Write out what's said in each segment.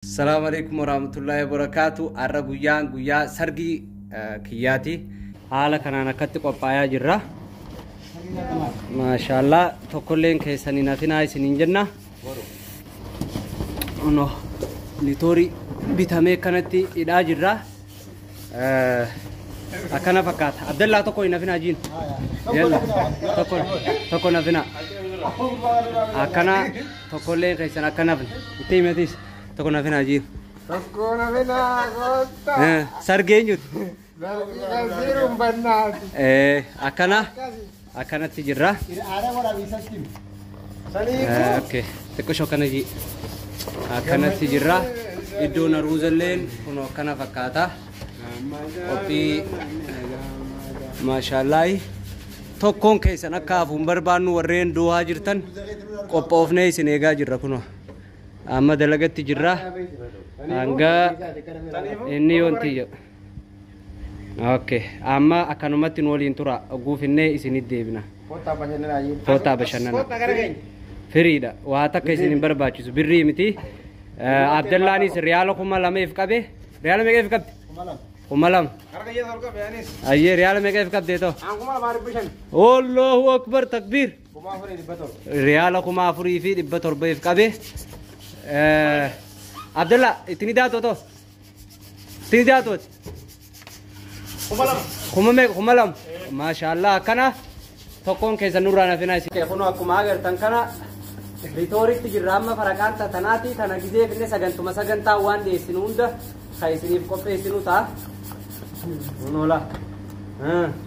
Assalamualaikum warahmatullahi wabarakatuh. Arra guyyaa sargi kiyyaati. Haala kanaan akkatti qophaa'aa jirra. Maashaallah tokkolleen keessanii nafinaa isiniin jenna. No litori bitamee kanatti hidhaa jirra. Akkana fakkaata. Abdallaa tokko hin nafinaa jiin. Yalla tokko nafinaa. Akkana tokkolleen keessan akka nafne. Itti himetis. Toko na fina jiru. Toko na fina kota. Sargeenyut. Nasirum bannati. Akkanatti jirra. Ada wala bisatti. Okay. Tekko shokkana ji. Akkanatti jirra. Iddoon aruuzalleen kuno akkana fakkaata. Qophii maashaallah. Tokkoon keessan akka hafuun barbaannu warreen du'aa jirtan qophoofnee isin eegaa jirra kuno. Amma dalagatti jirra hanga inni yonti jedhu. Okay, amma akkanumatti nu waliin tura guufinnee isinit deebina. Foottaa bashannana. Firiidha. Waa takka isin hin barbaachisu birrii miti. Abdallaanis riyaala 2,000 qabe. Riyaala meeqa qabdi? 2,000. Ayyee riyaala meeqa qabdee too? Allahu akbar takbir. Riyaala 4,700 qabe. Abdullah, itini dato to. Itini dato. Kumalam. Mashallah kana tokkoon keessa nurraa nafina isi. Kuno akkuma agartan kana ritoritti jirra amma faraqaanta tanaati tana gizee finne sagantaa waan dhiyeessinu hunda kan isiniif qopheessinu ta'a. Kuno la.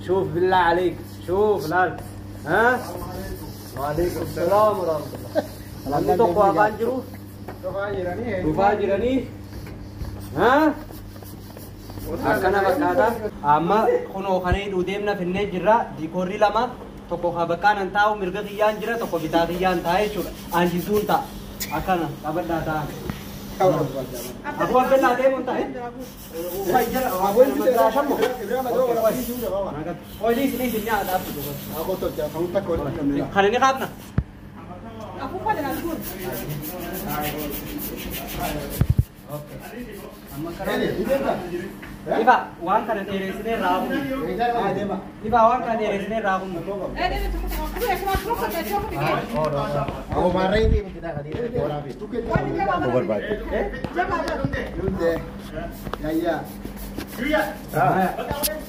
Shuf billah aleik. Shuf laal. Wa alaikum salam wa rahmatullah. Lamni tokko afaan jiru. Rufaa jiranii akkana fakkaata. Amma kunoo kana hidhuu deemna finnee jirra. Diikoorrii lama tokko bakkaan an taa'u mirga kiyyaan jira tokko bitaa kiyyaan ta'a jechuudha. Aanjisuun ta'a akkana qabadhaa ta'a. Abu Abdullah deemuun ta'e. Kan inni qaabna. Aku pada ngajur. Oke. Iba, uang kan dari sini ragu. Iba, uang kan dari sini ragu. Aku marah ini tidak hadir. Over baik. Ya.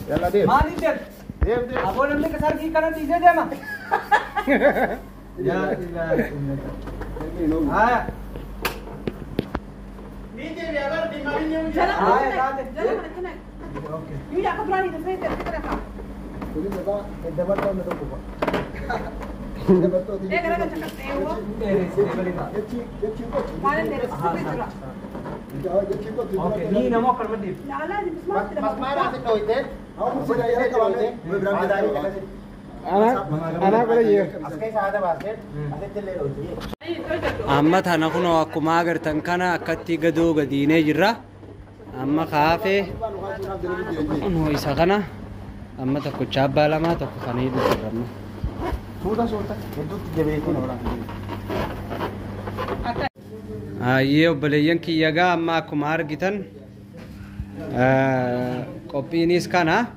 Ya lah dia. Mana dia? Dia. Aku nanti kesar di kanan tiga dia mah. Ya, ah. Ini dia agar di mana yang jalan mana kena. Oke. Ini aku berani tu saya kita dah. Ini debat tahun itu bukan. Debat tahun ini. Kerana cakap ewo. Mana dia sesuatu tu. Oke. Ini nama apa berarti? Lala di Mas Mara tu itu. Aku sudah ya kalau ni. Berapa dari? Anak boleh je. Amma tana kuno akkuma agartan kana akkatti gadoo gadiinee jirra. Amma kaafee kuno isa kana amma tokko chaabbaa lama tokko kana hidhu jirra. Suuta hedduutti jabeekuun oolaa. Ayyee obboleeyyan kiyyagaa amma akkuma argitan qophiinis kana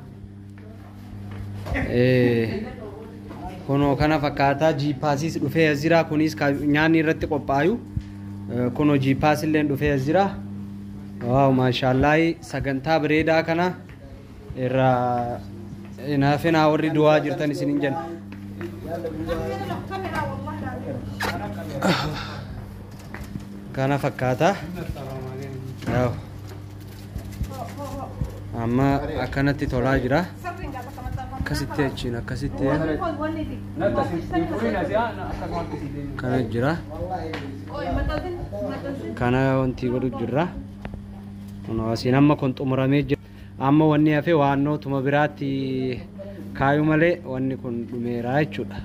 kuno kana fakkaata jiipaasis dhufee jira kunis nyaanni irratti qophaayu kuno jiipaas illee dhufee jira. Waaw maashaallah sagantaa bareedaa kana irra inaafina warri du'aa jirtan isinin jenna. Kana fakkaata. Waaw. Amma akkanatti tolaa jira. Akkasitti achiin akkasitti kana jira. Kana wanti godhu jirra. Kuno asiin amma kun xumuramee jira. Amma wanni hafe waannootuma biraatti kaayu malee wanni kun dhumeera jechuudha.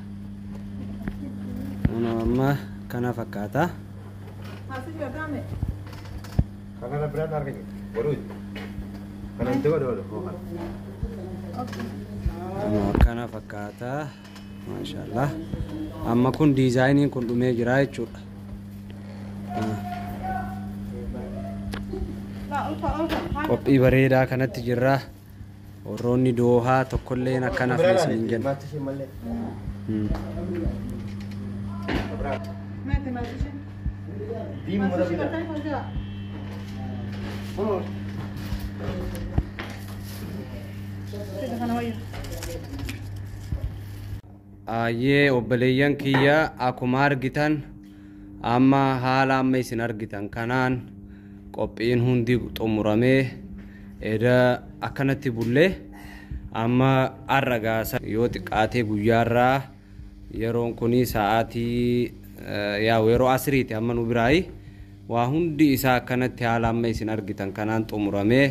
Kuno amma kana fakkaata. Kana biraatti arginu. Boruu. Kana itti godhu. Kana fakkaata. Maashaallah. Amma kun diizaayiniin kun dhumee jira jechuudha. qophii bareedaa kanatti jirra. Warroonni doohaa tokkolleen akkana fiisin jenna. Ayyee obboleeyyan kiyya akkuma argitan amma haala amma isin argitan kanaan qophiin hundi xumuramee eda akkanatti bullee amma arragaasa yoo xiqqaatee guyyaarraa yeroon kuni sa'aatii yeroo asriiti amma nu biraayi waa hundi isaa akkanatti haala amma isin argitan kanaan xumuramee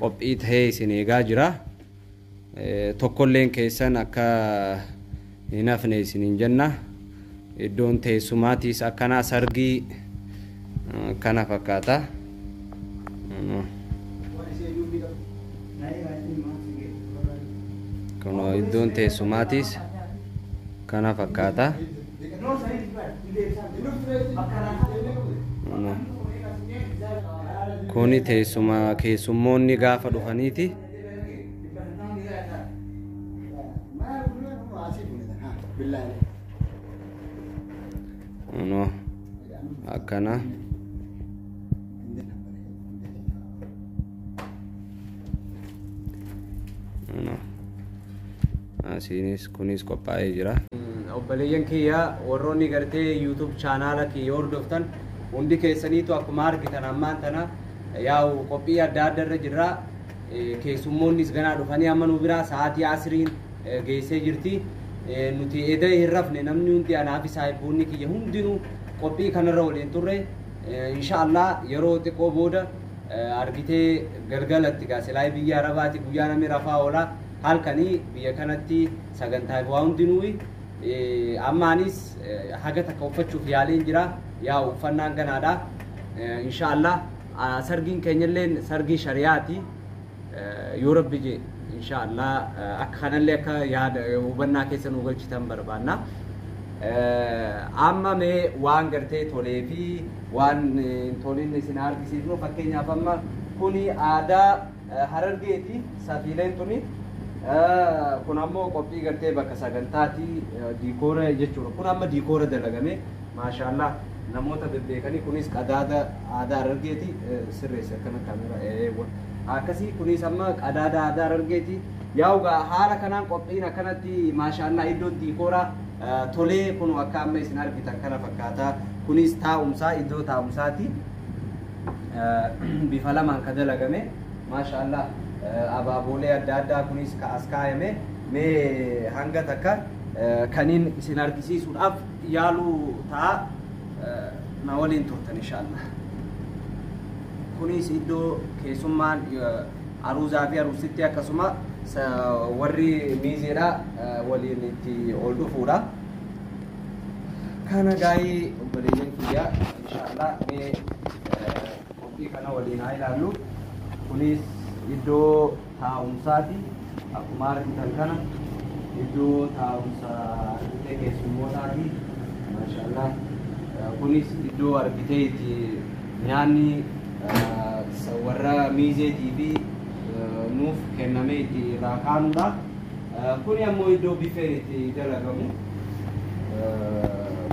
qophii tahee isin eegaa jira. Tokkolleen keessan akka hin hafne isiniin jenna. Iddoon teessumaatis akkana sargii kana fakkaata. Kuno iddoon teessumaatis kana fakkaata. Kuni teessuma keessummoonni gaafa dhufaniiti. No, akkana. No. Asinis kunis qophaa'ee jira. Obboleeyyan kiyya warroonni gartee YouTube chaanaala kiyya hordoftan hundi keessaniitu akkuma argitan ammaan tana yaa'u qophii adda adda irra jirra. Keessummoonnis ganaa dhufanii amma nu biraa sa'aatii asriin geessee jirti. Nuti eda hin rafne namni hundi anaaf saahiboonni kiyya hundinuu qophii kanarra waliin turre inshaallah yeroo xiqqoo booda argitee galgalatti gaasilaa biyya arabaati guyyaa namni rafaa oola halkanii biyya kanatti sagantaa waa hundinuu ammaanis haga takka uffachuuf yaaliin jira yaa uffannaan ganaadha inshaallah sargiin keenyalleen sargii shariyaati yoo rabbi je inshaallah akka kanallee akka yaada hubannaa keessa nu galchitan barbaanna. Amma mee waan gartee tolee fi waan toliin isin argisiifnu fakkeenyaaf amma kuni aadaa Harargeeti safiileen tuni kun ammoo qophii gartee bakka sagantaati diikoora jechuudha. Kun amma diikoora dalagame maashaallah namoota bebbeekanii kunis qadaada aadaa Harargeeti sirreessa akkana kaamera akkasii kunis amma qadaada aadaa Harargeeti yaa'ugaa haala kanaan qophiin akkanatti maashaallah iddoon diikoora tolee kun akka amma isin argitan kana fakkaata. Kunis taa'umsaa iddoo taa'umsaati bifa lamaan ka dalagame maashaallah abaabolee adda addaa kunis ka as kaayame mee hanga takka kaniin isin argisiisuudhaaf yaaluu ta'a na waliin turtan inshaallah. Kunis iddoo keessummaan aruuzaa fi aruusitti akkasuma warri miizeedha waliin itti ol dhufuudha. Kana gaa'ii obboleeyyan kiyya inshaallah mee qophii kana waliin haa ilaallu. Kunis iddoo taa'umsaati akkuma argitan kana iddoo taa'umsa keessummootaati maashaallah. Kunis iddoo argitee itti nyaanni warra miizeetii fi nuuf kennamee itti irraa kaanuudha. Kuni ammoo iddoo biffeen itti dalagamu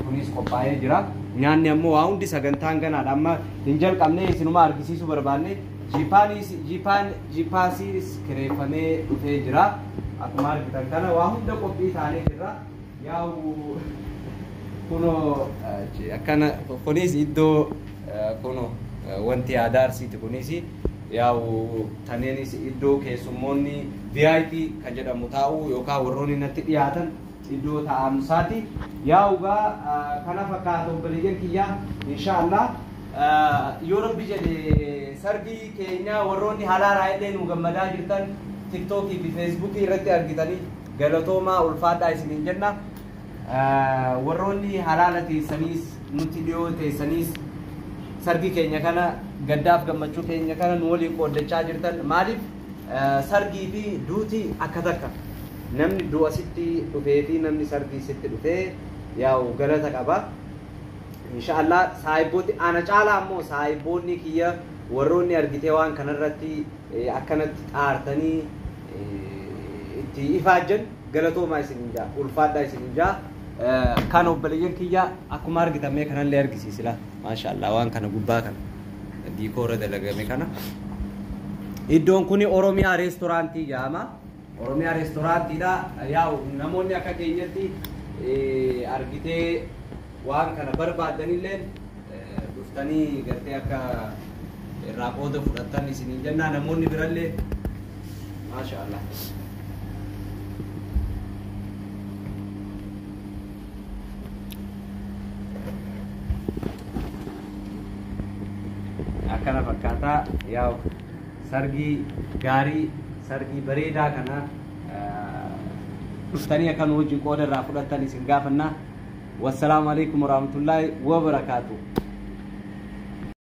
kunis qophaa'ee jira. Nyaanni ammoo waa hundi sagantaan ganaadha amma hin jalqabne isinuma argisiisuu barbaanne jipaasiis kireeffamee dhufee jira. Akkuma argitan kana waa hunda qophii taanee jirra. Yaa'u kuno akkana kunis iddoo kuno wanti aadaa Arsiiti kunis yaa'u taneenis iddoo keessummoonni VIP kan jedhamu taa'u yookaan warroonni natti dhiyaatan iddoo taa'umsaati. Yaa'ugaa kana fakkaata obboleeyyan kiyya inshaallah yoo rabbi jedhe sargii keenya warroonni halaalaa illee nu gammadaa jirtan TikTokii fi Facebookii irratti argitanii galatoomaa ulfaadhaa isiniin jenna. Warroonni halaala teessaniis nutti dhiyoo teessaniis sargii keenya kana gaddaaf gammachuu keenya kana nu waliin qooddachaa jirtan maaliif sargii fi duutii akka takka namni du'a sitti dhufee fi namni sargii sitti dhufee yaa'u galata qaba. Inshaallah saahibooti ana caalaa ammoo saahiboonni kiyya warroonni argitee waan kanarratti akkanatti xaartanii itti ifaajjan galatoomaa isinin jaa ulfaadhaa isinin jaa kan obboleeyyan kiyya akkuma argitamee kanallee argisiisila maashaallah waan kana gubbaa kana diikoora dalagame kana iddoon kuni Oromiyaa reestooraantii jedhama Oromiyaa reestooraantiidha yaa namoonni akka keenyatti argitee waan kana barbaadanillee dhuftanii gartee akka irraa qooda fudhatan isiniin jennaa namoonni birallee maashaallah akkana fakkaata yaa sargii gaarii sargii bareedaa kana dhuftanii akka nu wajjin qooda irraa fudhatan isin gaafannaa wassalamu alaikum warahmatullahi wabarakatuh